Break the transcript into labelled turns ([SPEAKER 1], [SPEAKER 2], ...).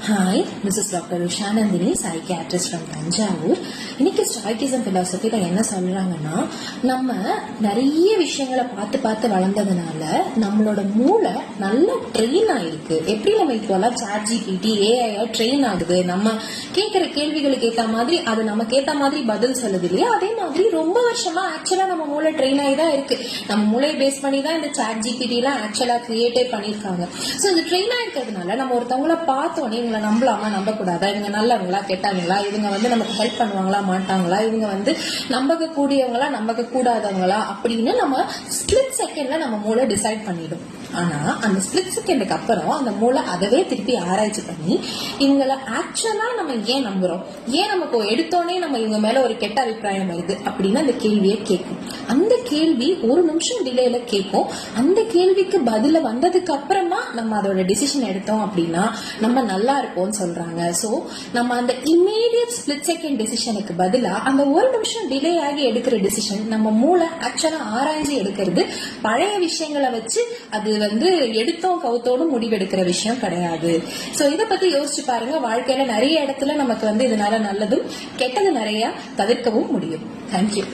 [SPEAKER 1] Hi, this is Dr. Usha Nandini, psychiatrist from Tanjavur. இன்னைக்கு ஸ்டாய்கிசம் பிலாசபில என்ன சொல்றாங்கன்னா, நம்ம நிறைய விஷயங்களை பார்த்து வளர்ந்ததுனால நம்மளோட மூளை நல்லா ட்ரெயின் ஆயிருக்கு. எப்படி நம்ம இப்போ சாட் ஜிபிடி ஏஐ ட்ரெயின் ஆகுது, நம்ம கேட்கிற கேள்விகளுக்கு ஏற்ற மாதிரி அது நமக்கு ஏற்ற மாதிரி பதில் சொல்லுது இல்லையா? அதே மாதிரி ரொம்ப வருஷமா ஆக்சுவலா நம்ம மூளை ட்ரெயின் ஆகி தான் இருக்கு. நம்ம மூளையை பேஸ் பண்ணி தான் இந்த சாட் ஜிபிடி எல்லாம் ஆக்சுவலா கிரியேட்டே பண்ணிருக்காங்க. ஸோ இது ட்ரெயின் ஆயிருக்கிறதுனால நம்ம ஒருத்தவங்களை பார்த்தோன்னே இவங்களை நம்பலாமா நம்ப கூடாதா, இவங்க நல்லவங்களா கெட்டவங்களா, இவங்க நமக்கு ஹெல்ப் பண்ணுவாங்களா மாட்டாங்களா, இவங்க நம்பக்க கூடியவங்களா நம்பக்க கூடாதவங்களா அப்படின்னு நம்ம ஸ்பிளிட் செகண்ட்ல நம்ம மூளை டிசைட் பண்ணிடும். ஆனா அந்த ஸ்பிளிட் செகண்டுக்கு அப்புறம் அந்த மூளை அதவே திருப்பி ஆராய்ச்சி பண்ணி இவங்களை ஆக்சுவலா நம்ம ஏன் நம்புறோம், ஏன் நமக்கு எடுத்தோன்னே நம்ம இவங்க மேல ஒரு கெட்ட அபிப்பிராயம் வருது அப்படின்னு அந்த கேள்வியை கேட்கும். அந்த கேள்வி ஒரு நிமிஷம் டிலேல கேட்கும். அந்த கேள்விக்கு பதில வந்ததுக்கு அப்புறமா நம்ம அதோட டிசிஷன் எடுத்தோம் அப்படின்னா நம்ம நல்லா இருப்போம்னு சொல்றாங்க. சோ நம்ம அந்த இமீடியட் ஸ்பிளிட் செகண்ட் டிசிஷனுக்கு பதிலா அந்த ஒரு நிமிஷம் டிலே ஆகி எடுக்கிற டிசிஷன் நம்ம மூளை ஆக்சுவலா ஆராய்ச்சி எடுக்கிறது. பழைய விஷயங்களை வச்சு அது எடுத்தோம் கவுத்தோடு முடிவெடுக்கிற விஷயம் கிடையாது. சோ இத பத்தி யோசிச்சு பாருங்க. வாழ்க்கையில நிறைய இடத்துல நமக்கு இதனால நல்லதும் கெட்டது நிறைய தவிர்க்கவும் முடியும். தேங்க்யூ.